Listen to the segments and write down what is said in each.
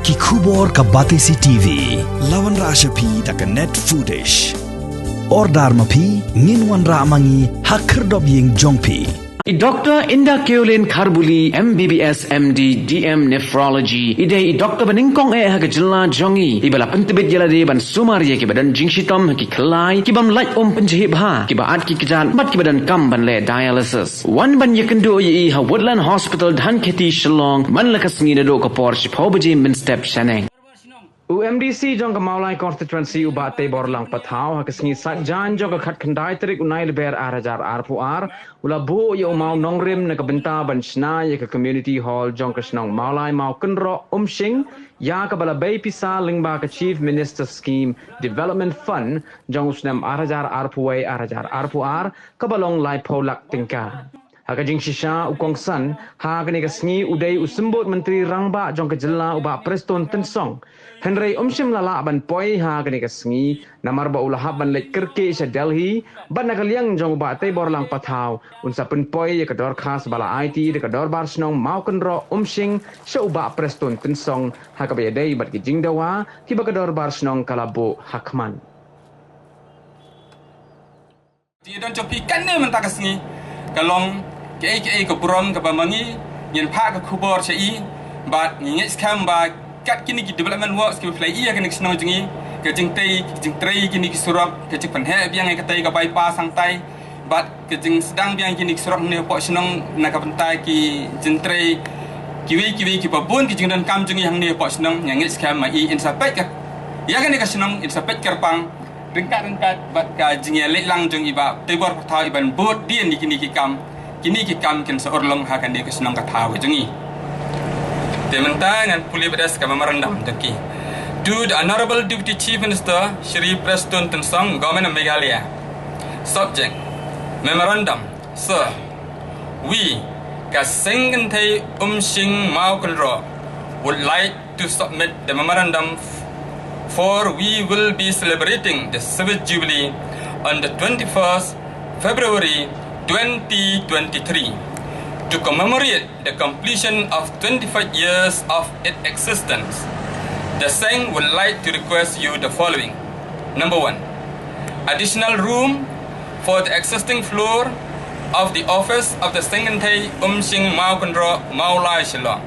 ki khubor ka Batesi TV lawan ra ashapi tak net footage ordar mapi nginwan ra mangi hakhrdop yeng jongpi Dr. Indah Keolin Kharbuli, MBBS, MD, DM Nephrology. Idai Dr. Baningkong haga jela jongi. Ibala pentebit jela de ban sumari ki badan jingshitom ki kelai ki bam light penjahit bha ki baat ki kejan mat ki badan kam ban le dialysis. Wan ban yakendo yi ha Woodland Hospital dhan kheti Shillong man lakas ngi do ka por shipho baje min step shaneng. UMDC jong ka Maulai constituency ubate borlang pathaw ha kasngi sakjan jong ka khat khandai tarik unai leber arajar arpuar ula bu yo mau nongrim na ka benta ban shna ye ka community hall jong ka snong Maulai mau kenro umshing ya ka bala bay pisa lingba ka chief minister scheme development fund jong usnam arajar arpuar ka balong lai polak tingka Haka jing shisha ukong san ha kani kasngi udai usimbot menteri rangba jong ka jela uba Preston Tensong Henry umshim lala ban poi ha kani kasngi namar ba ulah ban lek kerke sha Delhi ban nakaliang jong uba te borlang pathaw unsa pen poi ya kador khas bala IT de kador bar snong mau kenro umshing sha uba Preston Tensong ha ka ba dai bat ki jing dawa ki ba kador bar snong kalabo hakman Ti don chopi kan ne menta kasngi kalong ke prom ke bamangi yen pa ke kubor chai bat ni scam ba kat kini ki development works ki play ia ke next no jingi ke jing tei kini ki surap ke jing panhe biang ke tai ka bai pa sang tai bat ke jing sedang biang kini ki surap ne po snong na ka pantai ki jing tei kiwi ki babun ki jing dan kam jingi hang ne po snong yang scam ma i in sapek ka ya ke ne ka snong in sapek kerpang ringkat bat ka jing le lang jong iba tebor patha iban bot dia ni kini ki kam ken seorlong hakan dia kesenang kata wajengi. Tementa dengan puli bedas kami merendam teki. To the Honorable Deputy Chief Minister Shri Preston Tensong, Government of Meghalaya. Subject: Memorandum. Sir, we, Kasengentei Umshing Maukenro, would like to submit the memorandum for we will be celebrating the Civic Jubilee on the 21st February 2023 to commemorate the completion of 25 years of its existence. The Seng would like to request you the following. Number 1, additional room for the existing floor of the office of the Sengentei Umshing Maukendro Maulai Shillong.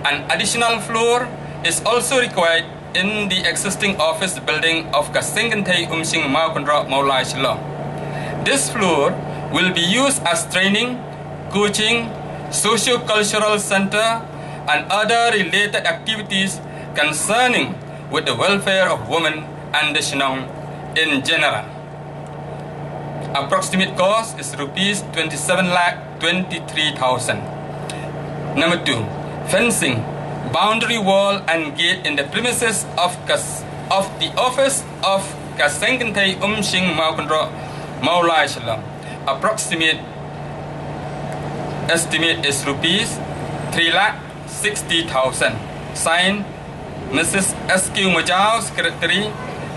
An additional floor is also required in the existing office building of Kasengentei Umshing Maukendro Maulai Shillong. This floor will be used as training, coaching, socio-cultural center, and other related activities concerning with the welfare of women and the Shinong in general. Approximate cost is rupees 27,23,000. Number 2, fencing, boundary wall and gate in the premises of the office of Kasengentei Umshing Maukendro Maulai Shillong. Approximate estimate is rupees 3,60,000. Signed, Mrs. S.Q. Majau, Secretary,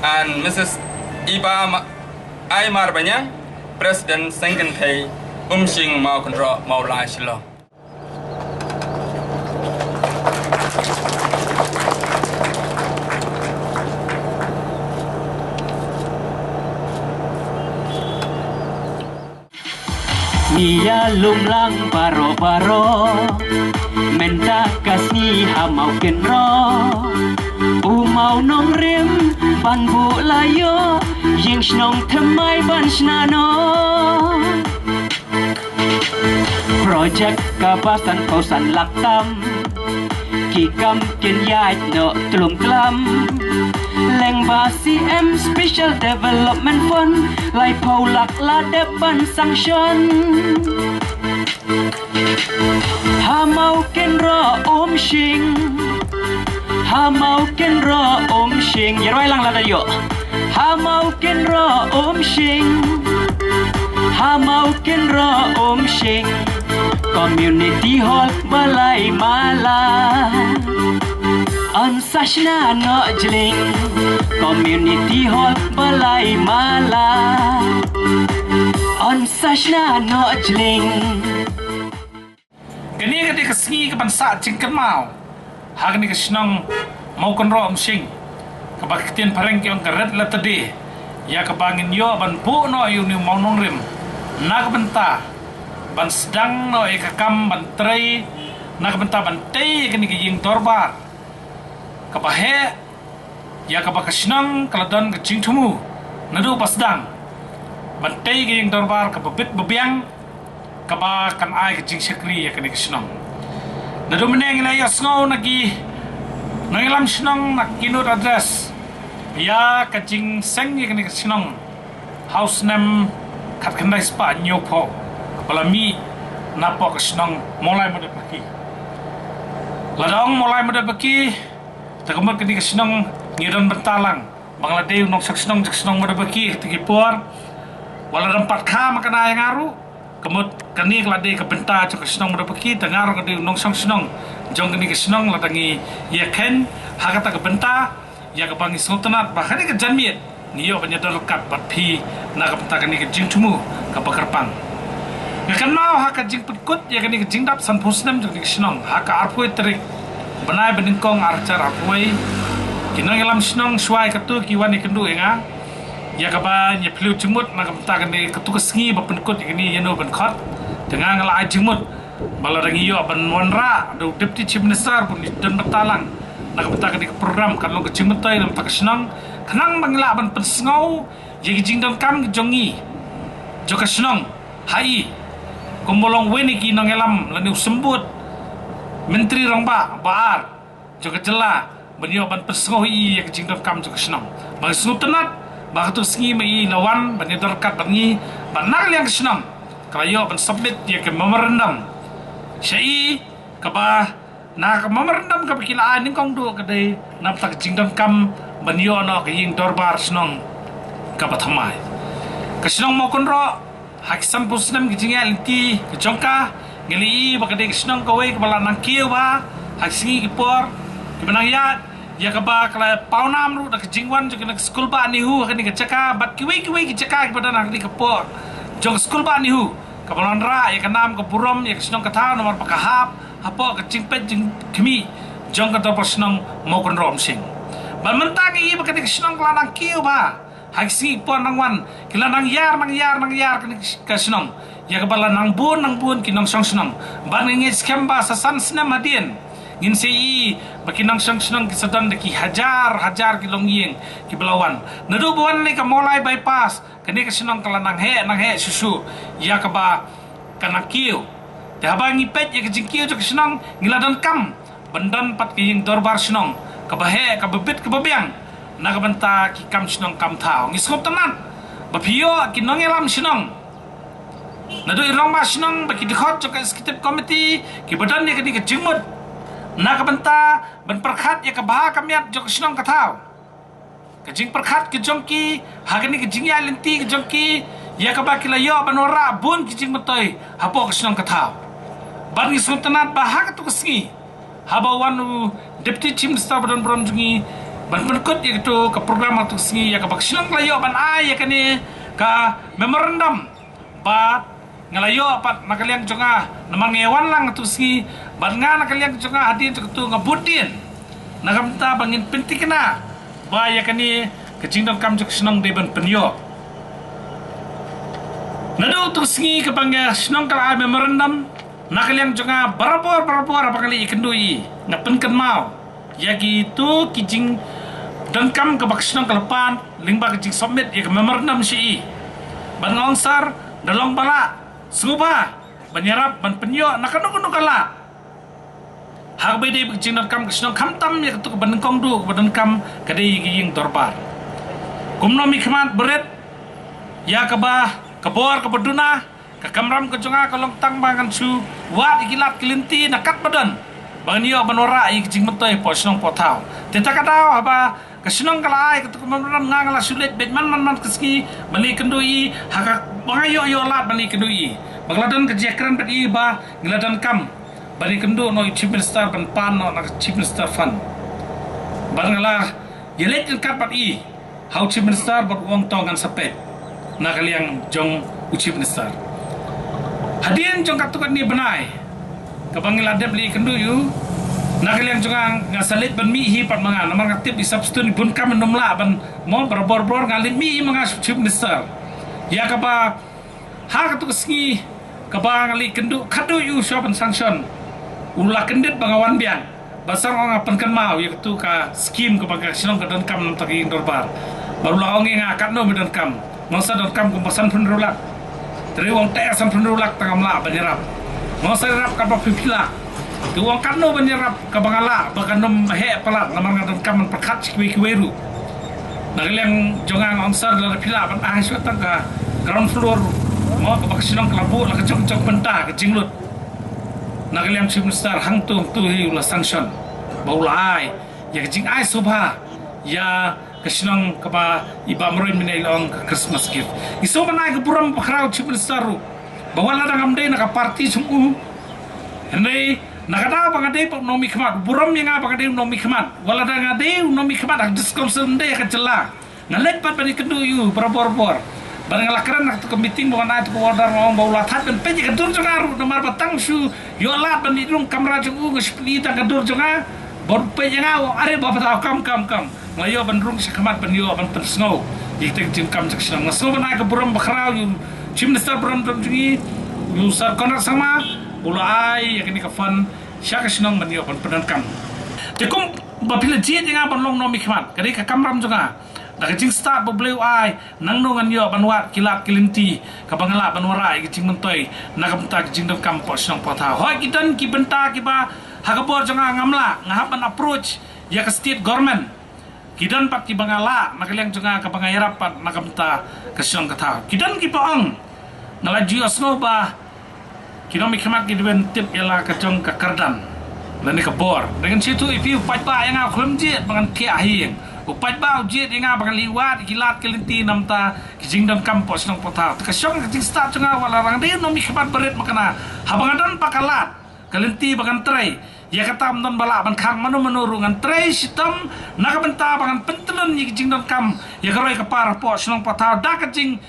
and Mrs. Iba Aymar Banyang, President Sengentei Umshing Maukendro Maulai Shillong. Ia lumlang baro-baro menta kasni hamau kenro umau nong rim ban bu layo yeng snong thamai ban snano project kapasan pausan laktam kikam ken yai no tlum tlam leng ba CM Special Development Fund lai paulak la depan sanction hamau kenro umshing yeroi lang la yo hamau kenro umshing community hall balai mala Ansashna no jling community hall balai mala Ansashna no jling Kini ketika sengi ke bangsa cingkemau Hagni ke senang mau konro sing kabaktian pareng ki on karet la tadi ya kabangin yo ban pu no yu ni mau nong rim nak benta ban sedang no ekakam ban trei nak benta ban tei kini ki ying dorbar kabahe ya kabakasnang kaladon ke jing thumu nadu pasdang ban tei ki ying dorbar kababit bebiang kabakan ai ke jing sekri ya kini kisnang nadu meneng la ya sngo nagi nangilam snang nak kinut address ya kajing seng ya kini kisnang house name kat kendai spa nyopo balami napo kisnang mulai muda pagi ladang mulai muda pagi takamut kini kisnang ngiran bentalang Bangladesh nong saksnong muda pagi tikipur wala rempat ka makana yang aru kemut kani kelade ke benta cok senong muda pagi dengar ke nong sang senong jong kani ke senong ladangi ya ken hakata ke benta ya ke bangi sultanat bahkan ke janmiet niyo penyadar lekat batpi na ke benta kani ke jing tumu ke bakarpang kenal hak jing petkut ya kani ke jing dap san pusnem jong ke senong hak arpui terik benai beningkong arcar arpui kinang elam senong suai ketu kiwan ikendu enga ya kaba nya pelu jemut na kamta kani ketukas ngi ba penkut ini yano ban khot dengan ngala jemut bala rangi yo ban monra do deputy chief minister pun dan betalang na kamta kani program kan lo ke jemut tai nam tak senang kanang mangla ban pensngau ye jingdam kam jongi joka senang hai kombolong weni ki nang elam lani sembut menteri rongba baar joka jela benyo ban pensngau ye jingdam kam joka senang bang sultanat Bakatu sengi mai lawan banidar kat bangi banak yang kesenam kalayo ban submit dia ke memorandum syai kaba na ke memorandum ka pikilaan ning kong do kadai nam tak jingdam kam banyo no ke ying dorbar senong ka bathamai kesenong mo konro haksan pusnam gijingal ti ke jongka ngeli bakade kesenong kowe ke bala nang kieu ba haksingi kipor ke benang ya kaba kala paunam ru dak jingwan juga nak skul ba ni hu kani kecaka bat kiwi ki caka kepada nak di kepor jong skul ba ni hu kabalon ra ya kanam ke burom ya kesnong kata nomor pakahap apa ke jingpet jing kemi jong kata persnong mau kon rom sing ban mentang i bakati kesnong kelanang kiu ba haksi pon nangwan kelanang yar kani kesnong ya kabala nang bun kinong song senong ban ngi skemba sasan senam hadien ngin sei bakinang sang senang kisadan deki hajar kilong yeng ki belawan nadu buan ni ka mulai bypass kani ka senang kalanang nang he susu ya ka ba kanang kiu ya ba ngi pet ya kijing ka senang ngiladan kam bandan pat ki yeng dorbar senang ka ba he ka bebit ka babiang na ka banta ki kam senang kam tao ngi skop tanan ba pio ki nong elam senang nadu irong ba senang ba ki dikhot ka executive committee ki badan ni ka jingmut na kabanta ban perkhat ya kabah kamiat jok senong katau kajing perkhat ke jongki hagani ke jingya lenti ke jongki ya kabah kilayo banora bun kijing metoy hapo ke senong katau ban ngi sultanat bahak tu keski habawanu deputy chief minister badan bron jungi ban perkut ya tu ke program tu keski ya kabah senong layo ban ai ya kani ka memorandum ba ngalayo apat nakaliang jonga namang ngewan lang tu si ban nga nakaliang jonga hadin tu ngabutin nagamta bangin pentikna ba ya kani kecingdom kam jok senong de ban penyo nado tu si ke bangga senong kala memorandum nakaliang jonga barapor apa kali ikendui ngapenken mau ya gitu kijing dengkam ke bak senong kelepan lingba kijing submit ya ke memorandum si ban ngongsar dalong bala Suba banyarap ban penyo nakano kala hak bede bikjinat kam kesnong kamtam ya ketuk banengkong du badengkam kadai ying dorbar kumno mikmat beret ya kabah kabor kabeduna ka kamram kejonga kalong tang bangan su wat ikilat kelinti nakat badan banyo banora ying metoy posnong potau teta katau apa kesenong kalai ketuk mamran ngangala sulit bedman man keski bali kendui hak bangayo yo lat bali kendui bagladan kejakran bedi ba ngladan kam bali kendo no chief minister ban pan no chief minister fan barangala yelet kat pat i how chief minister bot wong tongan sapet na kaliang jong chief minister hadien jong katukan ni benai kabangila debli kendo yu Nakaliang jungang ngasalit ban mi hi pat mga namar ngatip isap stu ni bun kam nomla ban mo bor ngalit mi mga chief minister ya kapa ha katu keski kapa ngali kendu kadu yu shopan sanction ulah kendit bangawan biang basar orang apan kan mau ya katu ka skim kapa sinong kadan kam nam tagi dorbar barulah ongi ngakat no medan kam masa dan kam kumpasan penrulak dari wong te asan penrulak tangamla banirap masa rap kapa pipila tu wong kanu menyerap ke bangala bakanom he pelat lamar ngadan kam perkat kiweru nagaliang jongang onsar la pila ban ah suat ka ground floor mo ke baksinong kelabu la kecok benta ke jinglut nagaliang chief minister hang tu hi ulah sanction baulai ya jing ai sobha ya kesinong ke ba iba meroin minelong Christmas gift iso banai ke buram crowd chief minister bahwa ladang amde nak party sungguh henry nakada pangade pak nomi khmat buram yang apa kade nomi khmat wala da ngade nomi khmat ak discussion de ka cela ngalet pat bani kedu yu bor barang lakran nak ke meeting bawa tu order ngong bawa that ben peje ka dur jongaru nomar batang su yo lat bani rung kamera jungu ngespli ta ka dur jonga bor peje ngau are ba ta kam ngayo ban rung khmat ban yo ban snow di tek jim kam section ngaso ban ka buram bakrau yu chim minister buram jungi yu sar konak sama bulai yang ini kafan siapa senang menio pendankam. Tekum bapila jid yang apa long nomi khmat kali ka kamram juga. Dah kecing start bebleu ai nang nongan yo banwat kilat kilinti ka bangala banwarai kecing mentoi nak bentak kecing dam kampus nang potha. Hoi kitan ki benta ki ba hakabor juga ngamla ngahapan approach ya ke state government. Kidan pat ki bangala nakaliang juga ka bangayarap pat nak benta kesyong kata. Kidan ki paang ngalaju asno ba kino mikmat ki ben tip ialah kacong ke kardan lani ke bor dengan situ ipi upat ba yang aku lemjit bangan kia hing upat ba ujit yang bangan liwat kilat kelinti namta kijing dan kampus nang potau kasong kijing start cenga wala rang dia no mikmat berit makana habangadan pakalat kelinti bangan tray ya kata non bala ban khang manu menurungan tray sitam nak benta bangan pentelun kijing dan kam ya karoi ke par pos nang potau dak kijing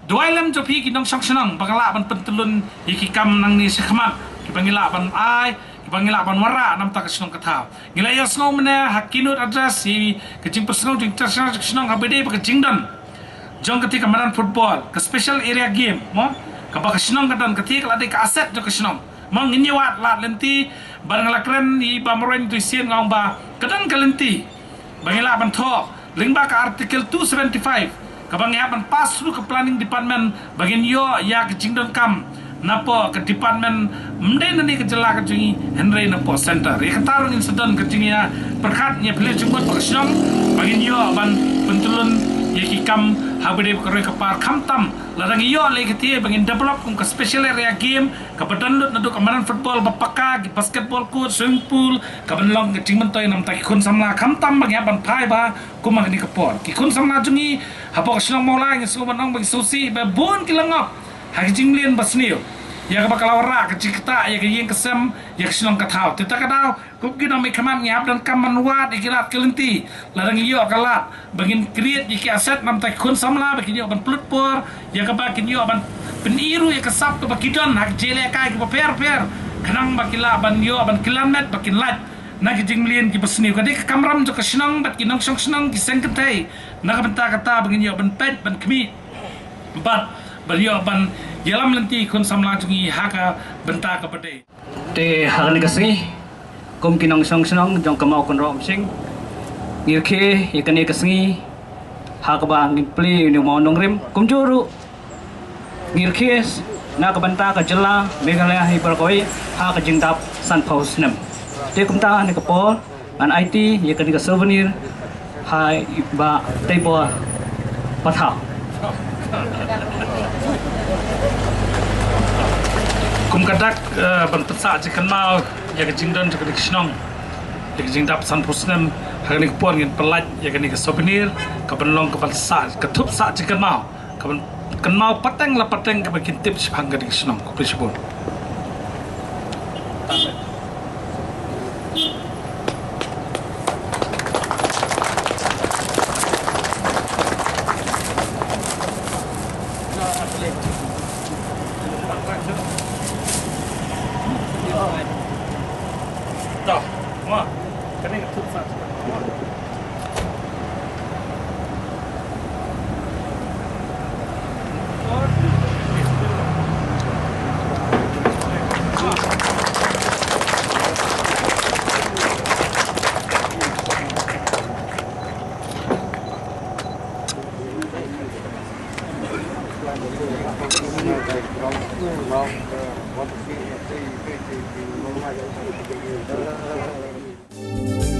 dua lem jopi kinong sang senang bangala ban pentelun ikikam nang ni sekhmat kibangila ban ai kibangila ban wara nam tak senang katau ngila yo snow mena hakinut address si kecing personal di international senang abede ba kecing dan jong ketika maran football ke special area game mo ka ba senang kadan ketika lade ka aset jo senang mang nginyawat lat lenti barang lakren i ba moren tu sien ngong ba kadan kalenti bangila ban tho lingba ka article 275 kabang yapan pas lu ke planning department bagian yo ya ke jingdon kam napo ke department mende nani ke jela ke jingi Henry napo center ya ketarung incident ke jingi ya perkatnya pilih jumbat paksyong bagian yo ban pentulun ya kikam habede ke roi kepar kamtam ladang yo le ke tie bagian develop kum ke special area game ke badanlut nadu kamaran football bapaka ke basketball court swimming pool ke benlong ke jingmentoy nam tak kun samla kamtam bagian ban pai ba kumang ni kepor ki kun samla jungi hapok senang mola yang semua menang bagi susi babun kilangap hak jinglien basnil ya ka bakal wara ke cikta ya ke yeng kesem ya ke senang katau tita kadau kup kita mekaman ngap dan kaman wat ikilat kelenti ladang iyo kalat bagin create iki aset nam tak kun samla bagi yo ban plutpor ya ka bakin yo ban peniru ya kesap ke bakidon hak jele kai ke per kanang bakila ban yo ban kilamet bakin lat nak jing melian ki besni kadi ke kamram jo ke senang bat ki nong senang ki sengketai nak benta kata begini ban pet ban kemi bat beliau ban yalam lenti kun samla jungi haka benta ke pede te hagani kasni kom ki nong senang jong kamau kun rom sing ngirke yakani kasni haka ba ngin pli ni mau nongrim kum juru ngirke nak benta ke jela megalaya hiperkoi haka jingdap san paus nem te kum ta ni kapol an IT yakani ka souvenir hai ba tebo patha kum kadak ban petsa jikan mau ya ke jingdan ke kisnong ya ke jingdap san pusnem hagani kapon ngin pelat ya ke souvenir ka benlong ka patsa ka tup sa jikan mau ka kan mau pateng la pateng ka bakin tips hang ke kisnong ko prisbon Thank you.